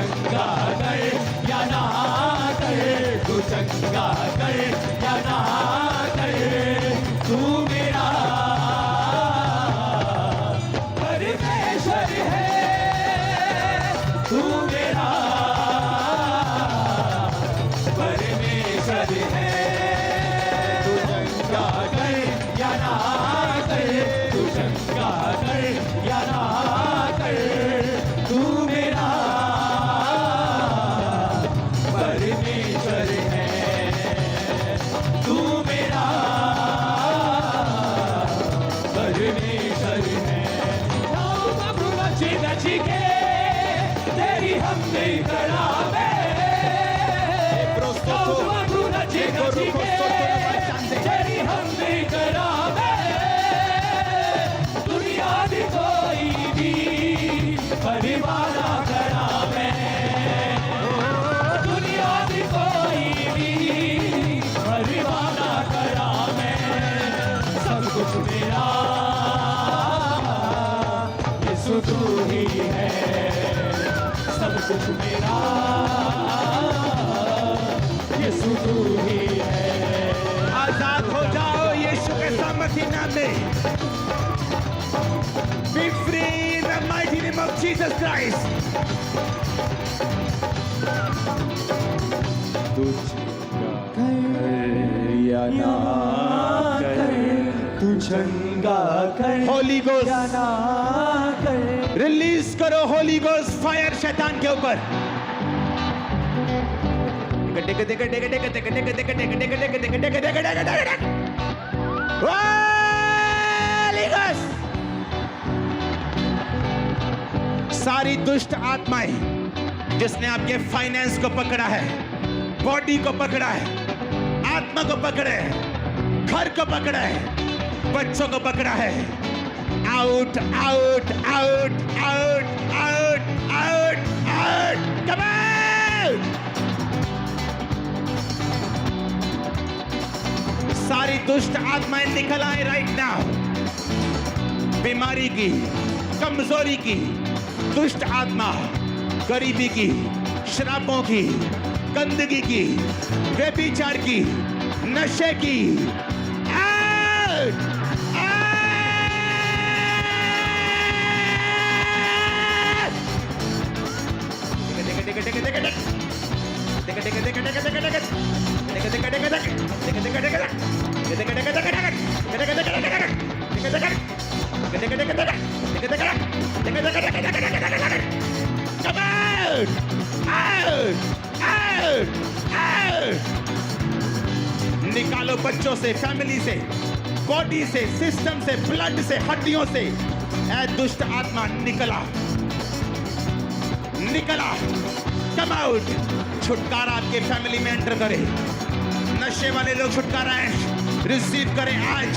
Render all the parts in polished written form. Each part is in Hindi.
चंगा कर या ना कर, तू चंगा कर या ना कर, तू मेरा परमेश्वर है, तू मेरा परमेश्वर है। तू चंगा कर या ना कर, तू चंगा कर या ना कर, तू मेरा परमेश्वर है, तू मेरा परमेश्वर है। नाम प्रभु नची नची के तेरी हमने करा प्रभु नची नची के तेरी हमने करा दुनिया दी कोई भी परिवारा करा दुनिया दी कोई भी परिवारा करा सब कुछ मेरा यीशु तू ही है, सब कुछ मेरा यीशु तू ही है। आजाद हो जाओ यीशु के सामर्थ्य नाम में। Be free in the mighty name of Jesus Christ. तू चंगा कर या ना कर, तू चंगा कर Holy Ghost. या ना कर। रिलीज करो होली गोस्ट फायर शैतान के ऊपर। होली गोस्ट। सारी दुष्ट आत्माएं जिसने आपके फाइनेंस को पकड़ा है, बॉडी को पकड़ा है, आत्मा को पकड़ा है, घर को पकड़ा है, बच्चों को पकड़ा है, out out out out out out out, come out. सारी दुष्ट आत्माएं निकल आए राइट नाउ। बीमारी की, कमजोरी की दुष्ट आत्मा, गरीबी की, शराबों की, गंदगी की, व्यभिचार की, नशे की, आउट निकालो बच्चों से, फैमिली से, बॉडी से, सिस्टम से, ब्लड से, हड्डियों से। ऐ दुष्ट आत्मा निकला, निकला, कम आउट। छुटकारा आपके फैमिली में एंटर करे। नशे वाले लोग छुटकारा रिसीव करें आज।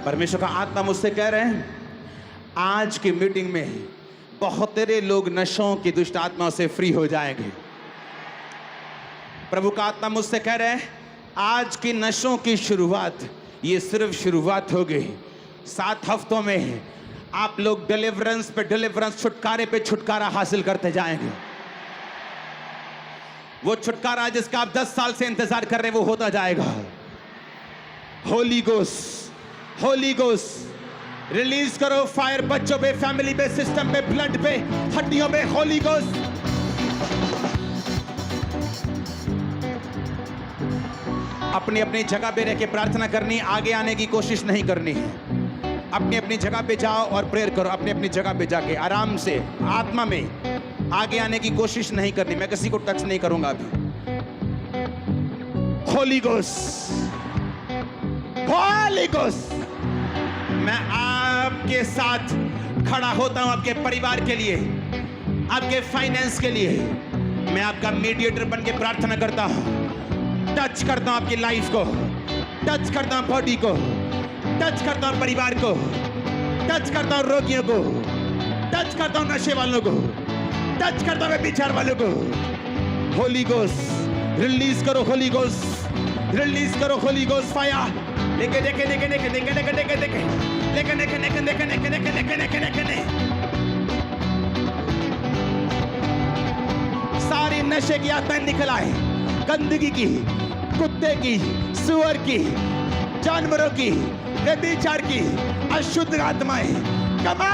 परमेश्वर का आत्मा मुझसे कह रहे हैं, आज की मीटिंग में बहुत तेरे लोग नशों की दुष्ट आत्माओं से फ्री हो जाएंगे। प्रभु का आत्मा मुझसे कह रहे हैं, आज की नशों की शुरुआत ये सिर्फ शुरुआत होगी। 7 हफ्तों में आप लोग डिलीवरेंस पे डिलीवरेंस, छुटकारे पे छुटकारा हासिल करते जाएंगे। वो छुटकारा जिसका आप 10 साल से इंतजार कर रहे हैं, वो होता जाएगा। Holi ghost, Holi ghost release करो फायर बच्चों पे, फैमिली पे, सिस्टम पे, ब्लड पे, हड्डियों पे। होली गोस्ट अपनी अपनी जगह पे रह के प्रार्थना करनी, आगे आने की कोशिश नहीं करनी है। अपनी अपनी जगह पे जाओ और प्रेयर करो। अपनी अपनी जगह पे जाके आराम से आत्मा में आगे आने की कोशिश नहीं करनी। मैं किसी को टच नहीं करूंगा अभी। होली गोस्ट, होली गोस्ट, मैं आपके साथ खड़ा होता हूं, आपके परिवार के लिए, आपके फाइनेंस के लिए। मैं आपका मीडिएटर बन के प्रार्थना करता हूं। टच करता हूं आपकी लाइफ को, टच करता हूं बॉडी को, टच करता हूं परिवार को, टच करता हूं रोगियों को, टच करता हूं नशे वालों को, टच करता हूं विचार वालों को। होली गोस्ट रिलीज करो, होली गोस्ट रिलीज करो, होली गोस्ट फायर। लेके देखे देखे देखे देखे देखे देखे देखे लेके देखे देखे देखे देखे देखे देखे देखे देखे नशे की आत्माएं निकल आए, गंदगी की, कुत्ते की, सुअर की, जानवरों की, व्यभिचार की, अशुद्ध आत्माएं कमा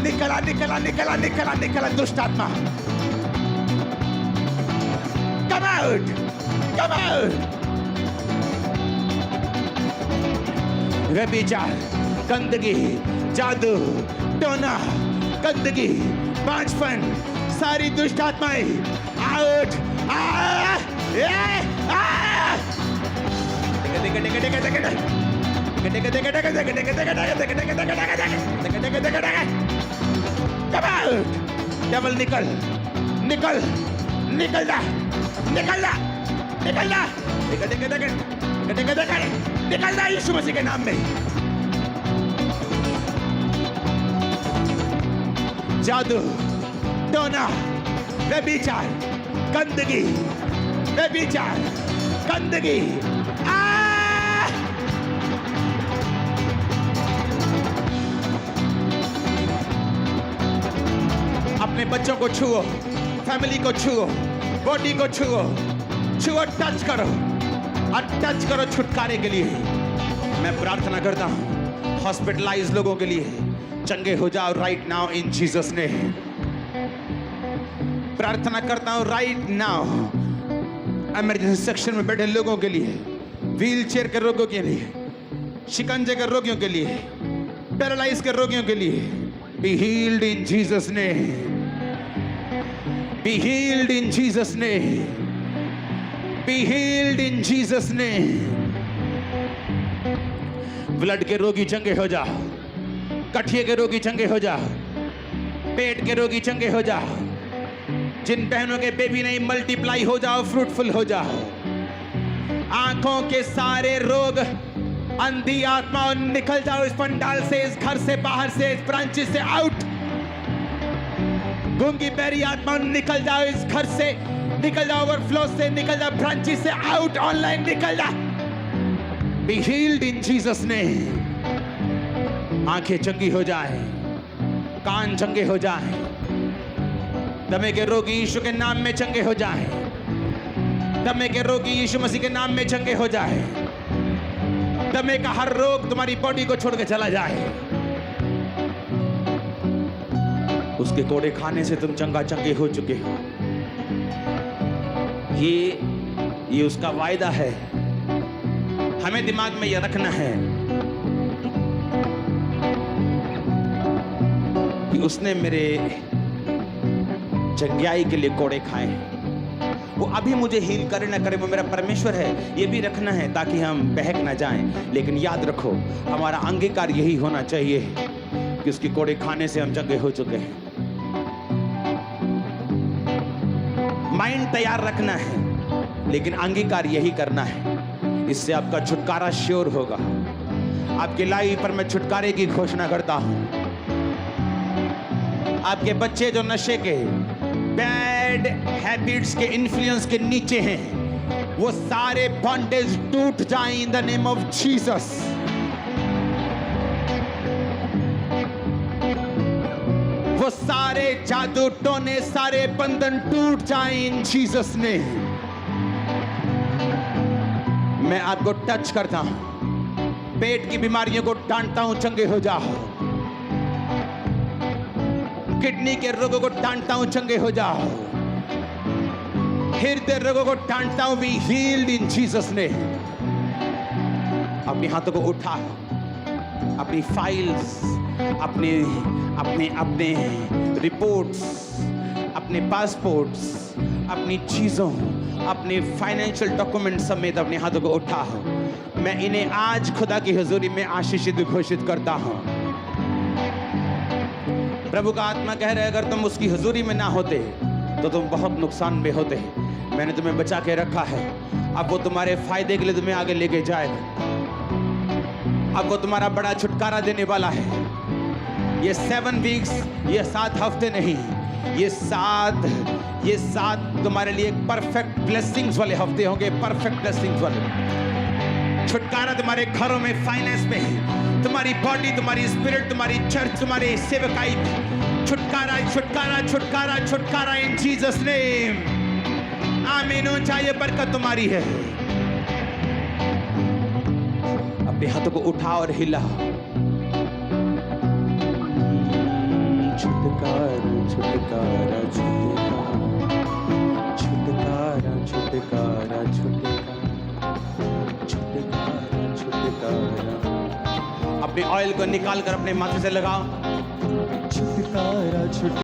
निकला निकला निकला निकला निकला दुष्ट आत्मा, come out, come out। व्यभिचार, गंदगी, जादू, टोना, गंदगी, बांझपन, सारी दुष्ट आत्माएं आउट। डेविल निकल निकल निकल जा निकल जा निकल जा निकल जा यीशु मसीह के नाम में। जादू, टोना, व्यभिचार, गंदगी, व्यभिचार, गंदगी, अपने बच्चों को छुओ, फैमिली को छुओ, बॉडी को छुओ, छुओ, टच करो और टच करो छुटकारे के लिए। मैं प्रार्थना करता हूं हॉस्पिटलाइज लोगों के लिए, चंगे हो जाओ right now in Jesus name. प्रार्थना करता हूं राइट नाउ इमरजेंसी सेक्शन में बैठे लोगों के लिए, व्हील चेयर के रोगियों के लिए, शिकंजे के रोगियों के लिए, पैरालाइज के रोगियों के लिए, be healed in Jesus name, be healed in Jesus name, be healed in Jesus name. Blood के रोगी चंगे हो जाओ, गठिए के रोगी चंगे हो जाओ, पेट के रोगी चंगे हो जाओ, जिन बहनों के बेबी नहीं मल्टीप्लाई हो जाओ, फ्रूटफुल हो जाओ। आंखों के सारे रोग, अंधी आत्मा निकल जाओ इस पंडाल से, इस घर से, बाहर से, इस ब्रांचेस से आउट। गूंगी बहरी आत्मा निकल जाओ इस घर से, निकल जाओ ओवरफ्लो से, निकल जाओ ब्रांचेस से आउट, ऑनलाइन निकल जा। Be healed in Jesus name. आंखें चंगी हो जाए, कान चंगे हो जाए, दमे के रोगी यीशु के नाम में चंगे हो जाए, दमे के रोगी यीशु मसीह के नाम में चंगे हो जाए। दमे का हर रोग तुम्हारी बॉडी को छोड़ के चला जाए। उसके कोड़े खाने से तुम चंगे हो चुके हो। ये उसका वायदा है। हमें दिमाग में यह रखना है कि उसने मेरे चंगाई के लिए कोड़े खाए हैं। वो अभी मुझे हील करे ना करे, वो मेरा परमेश्वर है, ये भी रखना है ताकि हम बहक ना जाएं। लेकिन याद रखो, हमारा अंगीकार यही होना चाहिए कि उसकी कोड़े खाने से हम चंगे हो चुके हैं। माइंड तैयार रखना है, लेकिन अंगीकार यही करना है। इससे आपका छुटकारा श्योर होगा। आपकी लाइफ पर मैं छुटकारे की घोषणा करता हूं। आपके बच्चे जो नशे के, बैड हैबिट्स के इन्फ्लुएंस के नीचे हैं, वो सारे बॉन्डेज टूट जाएं in the name of Jesus. वो सारे जादू टोने, सारे बंधन टूट जाएं इन जीसस ने। मैं आपको टच करता हूं, पेट की बीमारियों को डांटता हूं, चंगे हो जाओ। किडनी के रोगों को डांटता हूं, चंगे हो जाओ। हृदय रोगों को डांटता हूं, बी हील्ड इन जीसस ने। अपने हाथों को उठा, अपनी फाइल्स, अपने रिपोर्ट्स, अपने पासपोर्ट्स, अपनी चीजों, अपने फाइनेंशियल डॉक्यूमेंट समेत अपने हाथों को उठा। मैं इन्हें आज खुदा की हुजूरी में आशीषित घोषित करता हूं। प्रभु का आत्मा कह रहा है, अगर तुम उसकी हुजूरी में ना होते तो तुम बहुत नुकसान में होते। मैंने तुम्हें बचा के रखा है। अब वो तुम्हारे फायदे के लिए तुम्हें आगे लेके जाएगा। अब वो तुम्हारा बड़ा छुटकारा देने वाला है। ये 7 वीक्स, ये 7 हफ्ते नहीं, ये सात तुम्हारे लिए परफेक्ट ब्लेसिंग्स वाले हफ्ते होंगे, परफेक्ट ब्लेसिंग्स वाले। छुटकारा तुम्हारे घरों में, फाइनेंस में, तुम्हारी बॉडी, तुम्हारी स्पिरिट, तुम्हारी चर्च, तुम्हारी सेवकाई में छुटकारा, छुटकारा, छुटकारा, छुटकारा इन जीसस नेम। आमीन। चाहिए बरकत तुम्हारी है। अपने हाथों को उठा और हिला। छुटकारा छुटकारा छुटकारा छुटकारा छुटकारा छुटकारा छुटकारा। अपने ऑयल को निकाल कर अपने माथे से लगाओ। छुटकारा छुटकारा